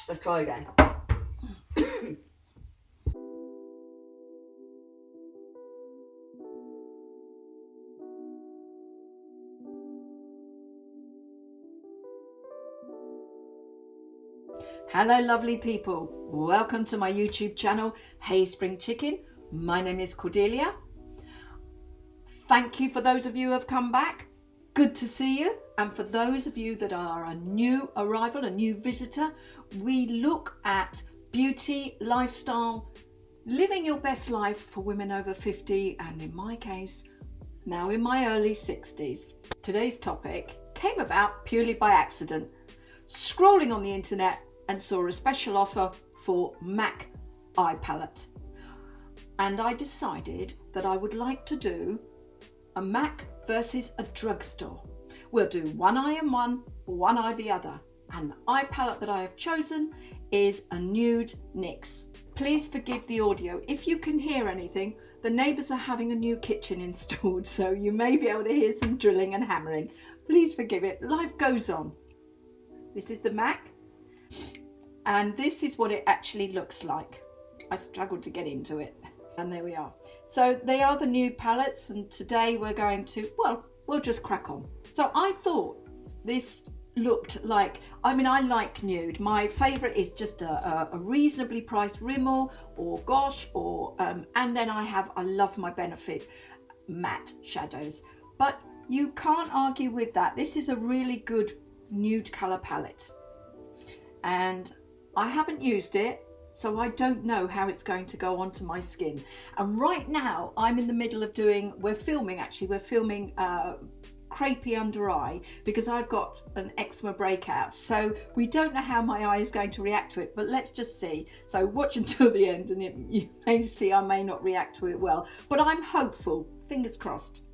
Let's try again. Hello lovely people, welcome to my YouTube channel, Hey Spring Chicken. My name is Cordelia. Thank you for those of you who have come back, good to see you. And for those of you that are a new arrival, a new visitor, we look at beauty, lifestyle, living your best life for women over 50 and in my case, now in my early 60s. Today's topic came about purely by accident, scrolling on the internet and saw a special offer for MAC eye palette. And I decided that I would like to do a MAC versus a drugstore. We'll do one eye in one eye the other. And the eye palette that I have chosen is a nude NYX. Please forgive the audio. If you can hear anything, the neighbours are having a new kitchen installed, so you may be able to hear some drilling and hammering. Please forgive it, life goes on. This is the MAC. And this is what it actually looks like. I struggled to get into it. And there we are. So they are the nude palettes, and today we're going to, well, we'll just crack on. So I thought this looked like, I mean, I like nude. My favourite is just a reasonably priced Rimmel or Gosh, or and then I love my Benefit matte shadows. But you can't argue with that. This is a really good nude colour palette. And I haven't used it, so I don't know how it's going to go onto my skin. And right now I'm in the middle of we're filming crepey under eye because I've got an eczema breakout. So we don't know how my eye is going to react to it, but let's just see. So watch until the end and you may see I may not react to it well, but I'm hopeful, fingers crossed.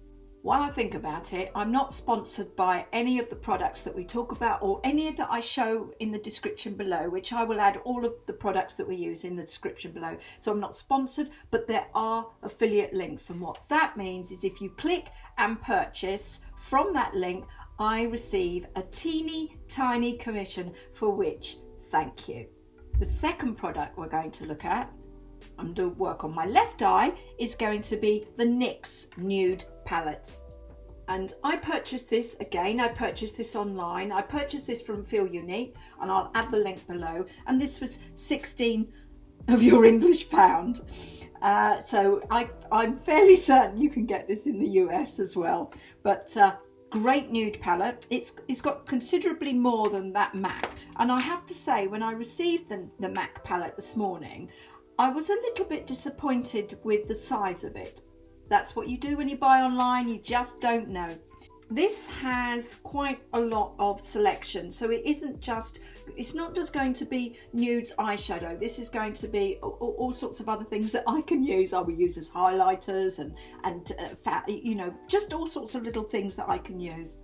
While I think about it, I'm not sponsored by any of the products that we talk about or any that I show in the description below, which I will add all of the products that we use in the description below. So I'm not sponsored, but there are affiliate links. And what that means is if you click and purchase from that link, I receive a teeny tiny commission, for which thank you. The second product we're going to look at, I'm doing work on my left eye, is going to be the NYX Nude Palette. And I purchased this, again, I purchased this online. I purchased this from Feel Unique, and I'll add the link below. And this was 16 of your English pound. So I'm fairly certain you can get this in the US as well. But great nude palette. It's got considerably more than that MAC. And I have to say, when I received the MAC palette this morning, I was a little bit disappointed with the size of it. That's what you do when you buy online, you just don't know. This has quite a lot of selection, so it's not just going to be nudes eyeshadow. This is going to be all sorts of other things that I can use. I will use as highlighters and just all sorts of little things that I can use.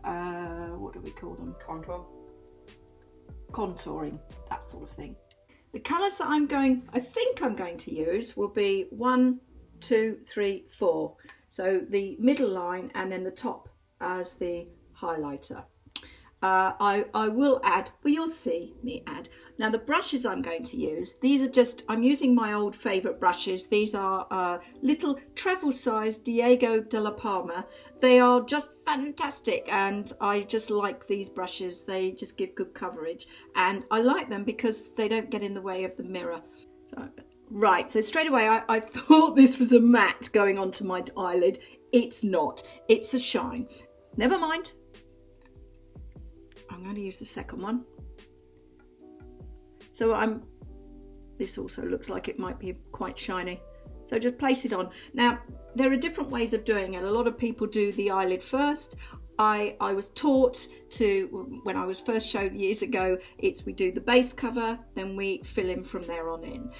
What do we call them? Contouring, that sort of thing. The colours that I think I'm going to use will be 1, 2, 3, 4. So the middle line and then the top as the highlighter. I will add, well, you'll see me add. Now the brushes I'm going to use, I'm using my old favourite brushes. These are little travel size Diego de la Palma. They are just fantastic, and I just like these brushes. They just give good coverage, and I like them because they don't get in the way of the mirror. Right, so straight away I thought this was a matte going onto my eyelid. It's not, it's a shine. Never mind. I'm going to use the second one. So this also looks like it might be quite shiny. So just place it on. Now, there are different ways of doing it. A lot of people do the eyelid first. I was taught to, when I was first shown years ago, we do the base cover, then we fill in from there on in.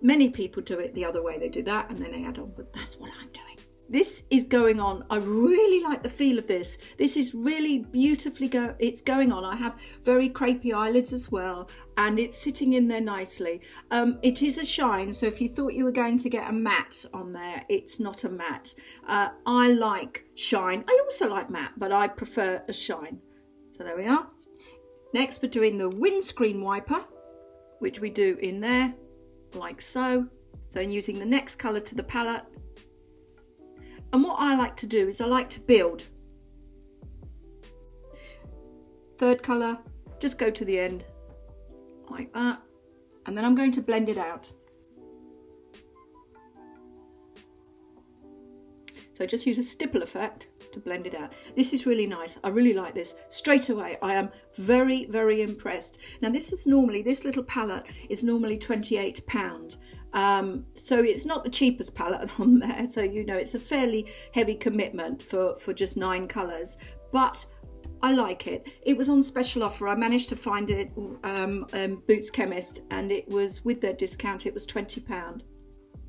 Many people do it the other way. They do that and then they add on, but that's what I'm doing. This is going on. I really like the feel of this. This is really beautifully it's going on. I have very crepey eyelids as well, and it's sitting in there nicely. It is a shine, so if you thought you were going to get a matte on there, it's not a matte. I like shine. I also like matte, but I prefer a shine. So there we are. Next, we're doing the windscreen wiper. which we do in there, like so. So I'm using the next colour to the palette. And what I like to do is I like to build. Third colour, just go to the end, like that. And then I'm going to blend it out. So just use a stipple effect to blend it out. This is really nice. I really like this. Straight away, I am very, very impressed. Now this little palette is normally £28. So it's not the cheapest palette on there. So, you know, it's a fairly heavy commitment for just 9 colours, but I like it. It was on special offer. I managed to find it Boots Chemist, and it was with their discount, it was £20.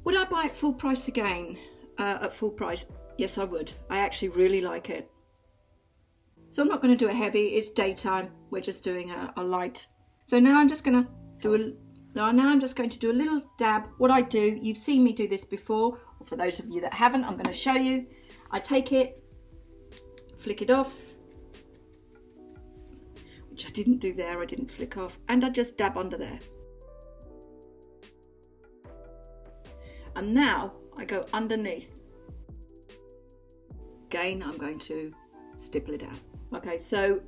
Would I buy it full price again? At full price? Yes, I would. I actually really like it. So I'm not going to do a heavy, it's daytime. We're just doing a light. So now I'm just going to do a little dab. What I do, you've seen me do this before, or for those of you that haven't, I'm going to show you. I take it, flick it off, which I didn't do there, I didn't flick off, and I just dab under there. And now I go underneath. Again, I'm going to stipple it out. Okay, so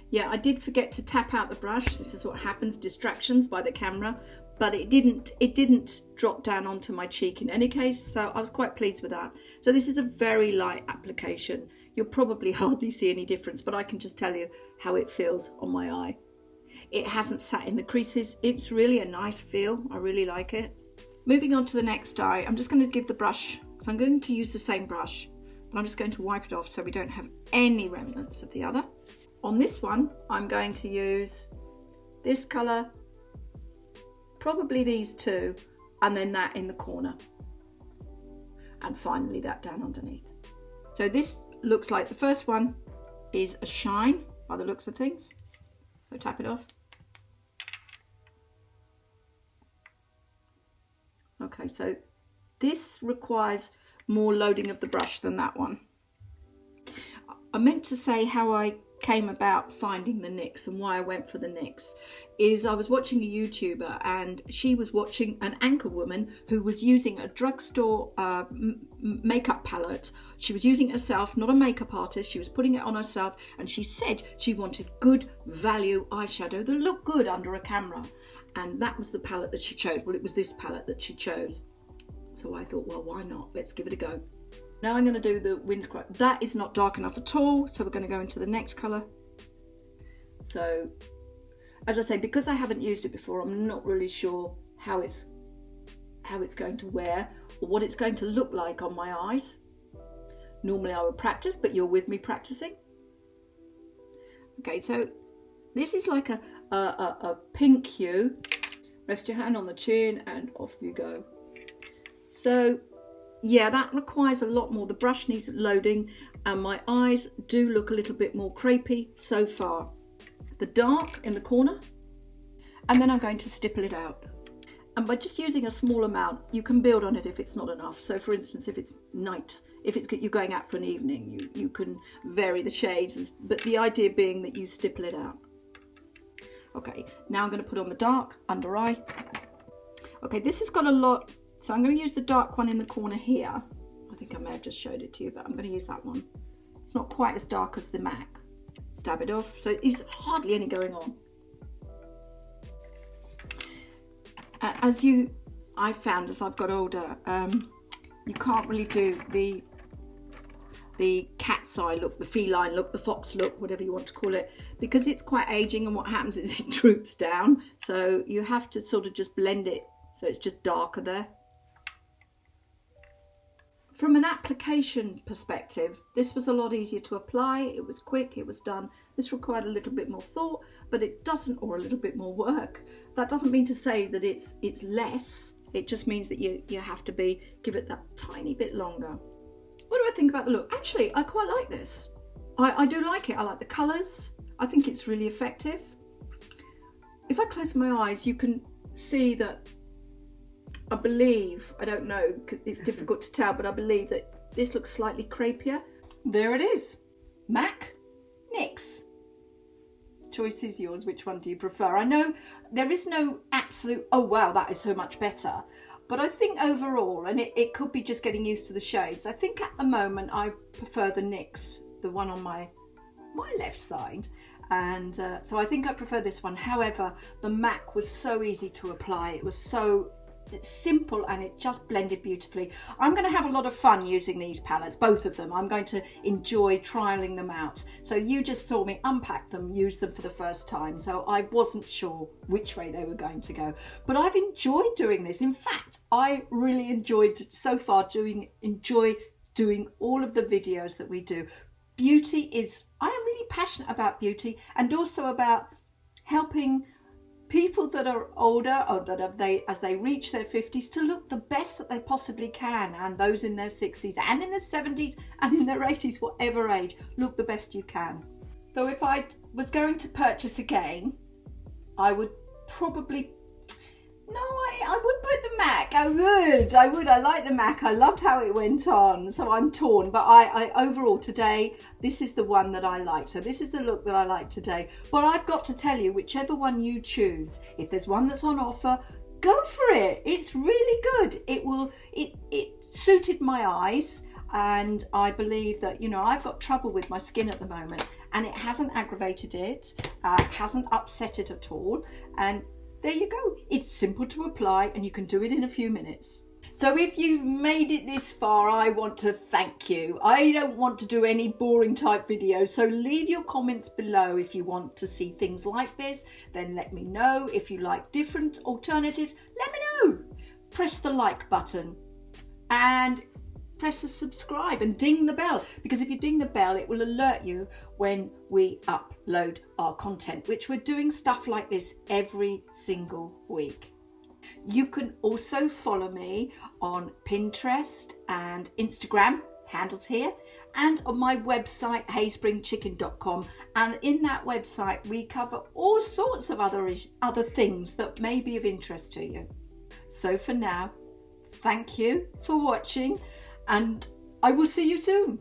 yeah, I did forget to tap out the brush. This is what happens, distractions by the camera, but it didn't drop down onto my cheek in any case, so I was quite pleased with that. So this is a very light application. You'll probably hardly see any difference, but I can just tell you how it feels on my eye. It hasn't sat in the creases. It's really a nice feel. I really like it. Moving on to the next eye, I'm just going to give the brush, because I'm going to use the same brush, but I'm just going to wipe it off so we don't have any remnants of the other. On this one, I'm going to use this colour, probably these two, and then that in the corner. And finally that down underneath. So this looks like the first one is a shine by the looks of things. So tap it off. Okay, so this requires more loading of the brush than that one. I meant to say how I came about finding the NYX and why I went for the NYX is I was watching a YouTuber, and she was watching an anchor woman who was using a drugstore makeup palette. She was using it herself, not a makeup artist. She was putting it on herself, and she said she wanted good value eyeshadow that looked good under a camera, and that was the palette that she chose. Well, it was this palette that she chose. So I thought, well, why not? Let's give it a go. Now I'm going to do the Windscribe. That is not dark enough at all, so we're going to go into the next colour. So, as I say, because I haven't used it before, I'm not really sure how it's going to wear or what it's going to look like on my eyes. Normally I would practice, but you're with me practicing. Okay, so this is like a pink hue. Rest your hand on the chin and off you go. So yeah, that requires a lot more. The brush needs loading, and my eyes do look a little bit more crepey so far. The dark in the corner, and then I'm going to stipple it out. And by just using a small amount, you can build on it if it's not enough. So for instance, if it's night, if you're going out for an evening, you can vary the shades, but the idea being that you stipple it out. Okay, now I'm going to put on the dark under eye. Okay, this has got a lot. So I'm going to use the dark one in the corner here. I think I may have just showed it to you, but I'm going to use that one. It's not quite as dark as the MAC. Dab it off. So there's hardly any going on. I found as I've got older, you can't really do the cat's eye look, the feline look, the fox look, whatever you want to call it, because it's quite aging, and what happens is it droops down. So you have to sort of just blend it so it's just darker there. From an application perspective, this was a lot easier to apply. It was quick, it was done. This required a little bit more thought, but it doesn't, or a little bit more work. That doesn't mean to say that it's less. It just means that you have to give it that tiny bit longer. What do I think about the look? Actually, I quite like this. I do like it. I like the colours. I think it's really effective. If I close my eyes, you can see that I believe, I don't know, it's difficult to tell, but I believe that this looks slightly crepier. There it is, MAC NYX. choice is yours. Which one do you prefer? I know there is no absolute, oh wow, that is so much better. But I think overall, and it could be just getting used to the shades, I think at the moment I prefer the NYX, the one on my left side. And so I think I prefer this one. However, the MAC was so easy to apply. It was so simple and it just blended beautifully. I'm going to have a lot of fun using these palettes, both of them. I'm going to enjoy trialing them out. So you just saw me unpack them, use them for the first time. So I wasn't sure which way they were going to go. But I've enjoyed doing this. In fact, I really enjoyed so far enjoy doing all of the videos that we do. Beauty is, I am really passionate about beauty and also about helping people that are older or as they reach their 50s to look the best that they possibly can, and those in their 60s and in their 70s and in their 80s, whatever age, look the best you can. So if I was going to purchase again, I would probably, I would put the MAC. I would. I like the MAC. I loved how it went on. So I'm torn. But I overall today, this is the one that I like. So this is the look that I like today. But I've got to tell you, whichever one you choose, if there's one that's on offer, go for it. It's really good. It suited my eyes. And I believe that, I've got trouble with my skin at the moment. And it hasn't aggravated it. Hasn't upset it at all. And there you go. It's simple to apply and you can do it in a few minutes. So if you've made it this far, I want to thank you. I don't want to do any boring type videos, so leave your comments below if you want to see things like this. Then let me know. If you like different alternatives, let me know. Press the like button and press the subscribe and ding the bell, because if you ding the bell, it will alert you when we upload our content, which we're doing stuff like this every single week. You can also follow me on Pinterest and Instagram, handles here, and on my website hayspringchicken.com, and in that website we cover all sorts of other things that may be of interest to you. So for now, thank you for watching, and I will see you soon.